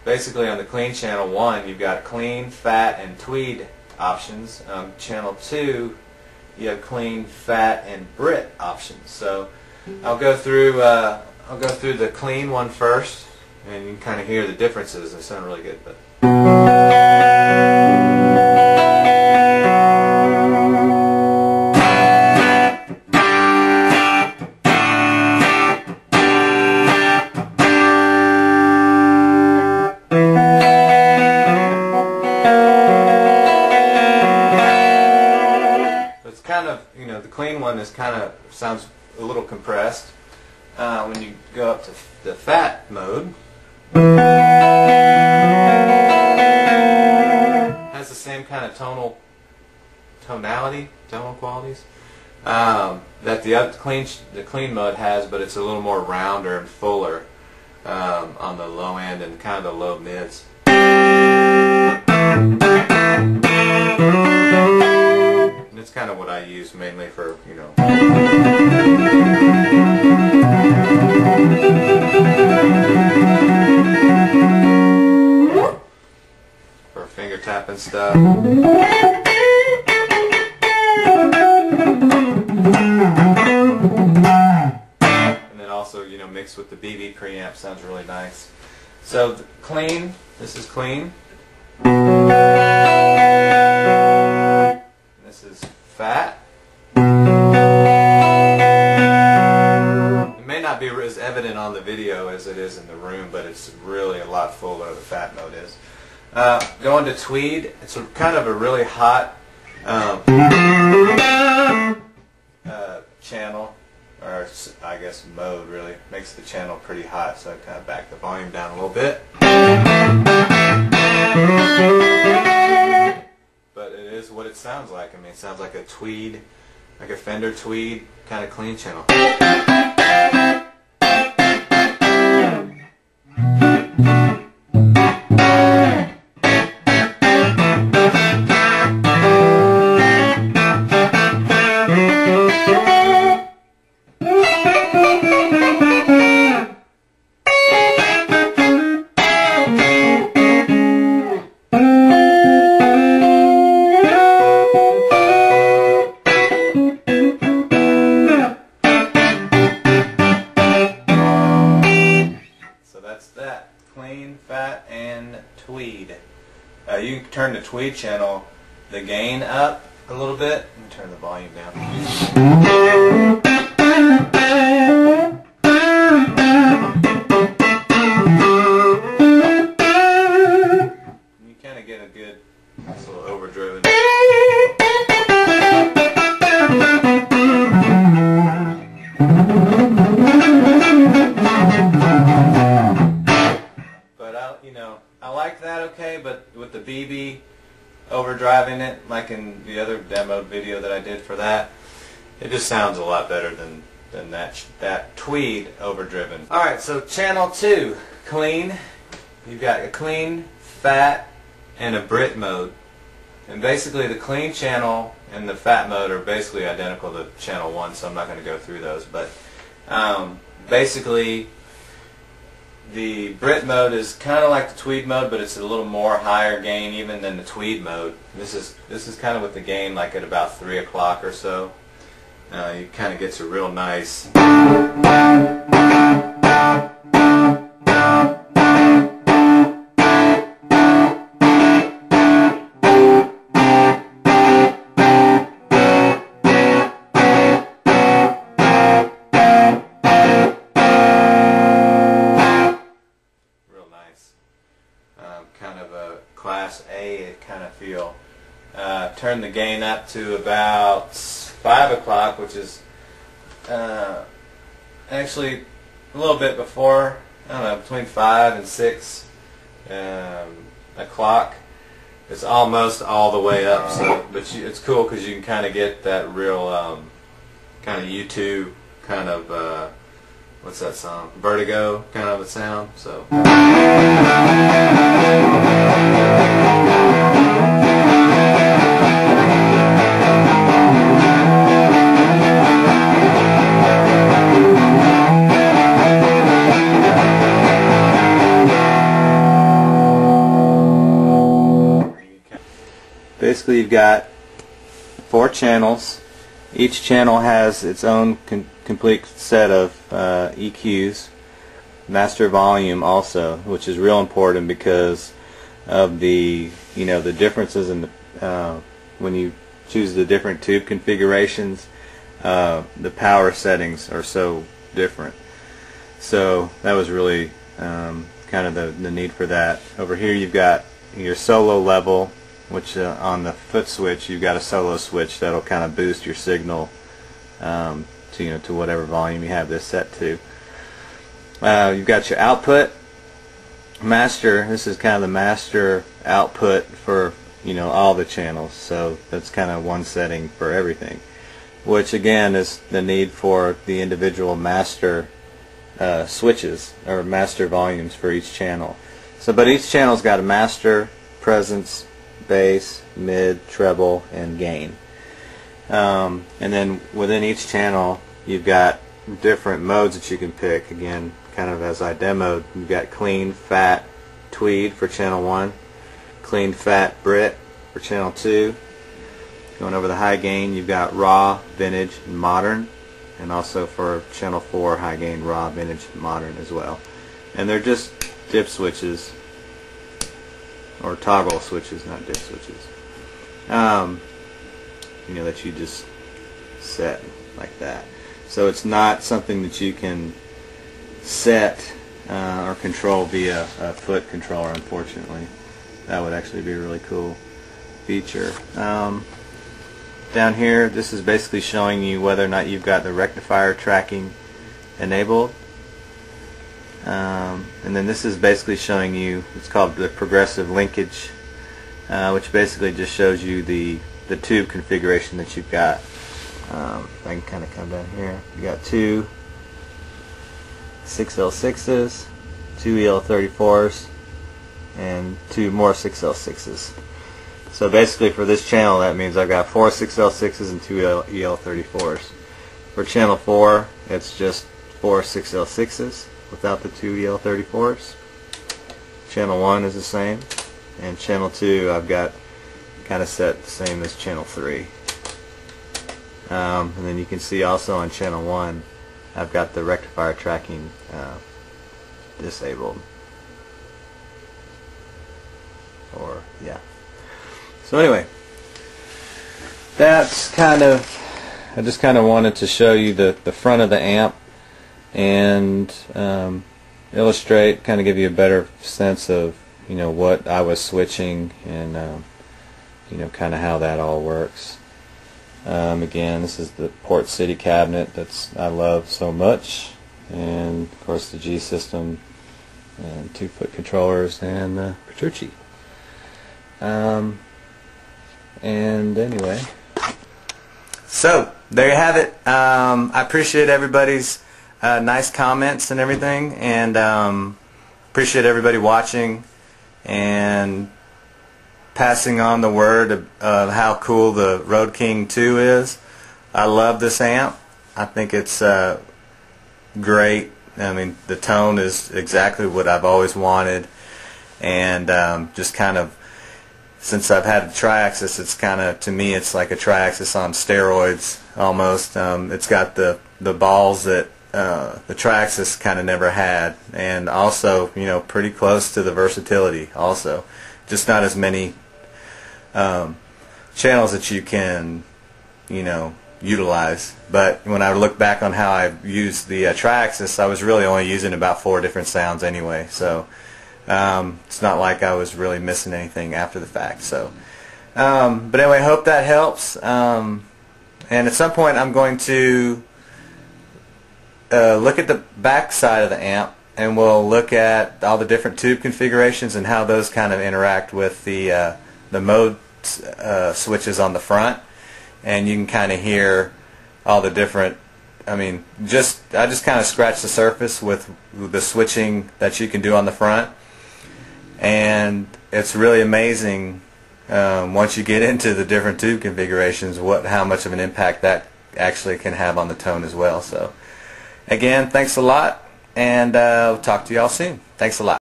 basically on the clean channel 1 you've got clean, fat, and tweed options. Channel 2 you have clean, fat, and Brit options. So I'll go through the clean one first, and you can kind of hear the differences. They sound really good, but. Kind of, the clean one is kind of sounds a little compressed. When you go up to the fat mode, has the same kind of tonal qualities that the clean mode has, but it's a little more rounder and fuller on the low end and kind of the low mids. It's kind of what I use mainly for, for finger tapping stuff. And then also, mixed with the BB preamp sounds really nice. So clean, this is clean. This is fat. It may not be as evident on the video as it is in the room, but it's really a lot fuller, the fat mode is. Going to tweed, it's kind of a really hot channel, or I guess mode really. Makes the channel pretty hot, so I kind of back the volume down a little bit. But it is what it sounds like. I mean, it sounds like a tweed, like a Fender tweed kind of clean channel. That clean, fat, and tweed. You can turn the tweed channel, the gain up a little bit, and turn the volume down. You kind of get a good, nice little overdriven. I like that okay, but with the BB overdriving it, like in the other demo video that I did for that, it just sounds a lot better than that tweed overdriven. Alright, so channel 2, clean. You've got a clean, fat, and a Brit mode. And basically the clean channel and the fat mode are basically identical to channel 1, so I'm not going to go through those. But basically the Brit mode is kind of like the tweed mode, but it's a little more higher gain even than the tweed mode. This is kind of with the gain like at about 3 o'clock or so. You kind of gets a real nice. Kind of a Class A kind of feel. Turn the gain up to about 5 o'clock, which is actually a little bit before, I don't know, between 5 and 6 o'clock. It's almost all the way up, so but it's cool because you can kind of get that real kind of U2 kind of what's that song? Vertigo kind of a sound. So. basically you've got 4 channels. Each channel has its own complete set of EQs, master volume also, which is real important because of the the differences in the when you choose the different tube configurations. The power settings are so different. So that was really kind of the need for that. Over here you've got your solo level, which on the foot switch you've got a solo switch that'll kind of boost your signal to whatever volume you have this set to. You've got your output master. This is kind of the master output for all the channels, so that's kind of one setting for everything, which again is the need for the individual master switches or master volumes for each channel. So but each channel's got a master, presence, bass, mid, treble, and gain. And then within each channel you've got different modes that you can pick. Again, kind of as I demoed, you've got clean, fat, tweed for channel 1, clean, fat, Brit for channel 2. Going over the high gain, you've got raw, vintage, and modern, and also for channel 4, high gain, raw, vintage, and modern as well. And they're just dip switches, or toggle switches, not dip switches. That you just set like that. So it's not something that you can set or control via a foot controller, unfortunately. That would actually be a really cool feature. Down here, this is basically showing you whether or not you've got the rectifier tracking enabled. And then this is basically showing you, it's called the progressive linkage, which basically just shows you the tube configuration that you've got. I can kind of come down here. You got 2 6L6s, 2 EL34s, and 2 more 6L6s. So basically for this channel that means I've got 4 6L6s and 2 EL34s. For channel 4 it's just 4 6L6s without the 2 EL34s. Channel 1 is the same, and channel 2 I've got kind of set the same as channel 3. And then you can see also on channel 1 I've got the rectifier tracking disabled. So anyway, that's kind of, I just kind of wanted to show you the front of the amp and illustrate, kind of give you a better sense of what I was switching and kind of how that all works. Again, this is the Port City cabinet I love so much, and of course the G system and 2-foot controllers and Petrucci. And anyway, so there you have it. I appreciate everybody's nice comments and everything, and appreciate everybody watching and passing on the word of how cool the Road King 2 is. I love this amp. I think it's great. I mean, the tone is exactly what I've always wanted, and just kind of, since I've had a tri-axis, it's kind of, to me, it's like a tri-axis on steroids almost. It's got the balls that the tri-axis kind of never had, and also pretty close to the versatility also. Just not as many channels that you can utilize. But when I look back on how I used the tri-axis, I was really only using about 4 different sounds anyway, so it's not like I was really missing anything after the fact. So but anyway, I hope that helps, and at some point I'm going to look at the back side of the amp, and we'll look at all the different tube configurations and how those kind of interact with the mode switches on the front, and you can kind of hear all the different, I just kind of scratched the surface with the switching that you can do on the front, and it's really amazing once you get into the different tube configurations how much of an impact that actually can have on the tone as well. So again, thanks a lot, and we'll talk to y'all soon. Thanks a lot.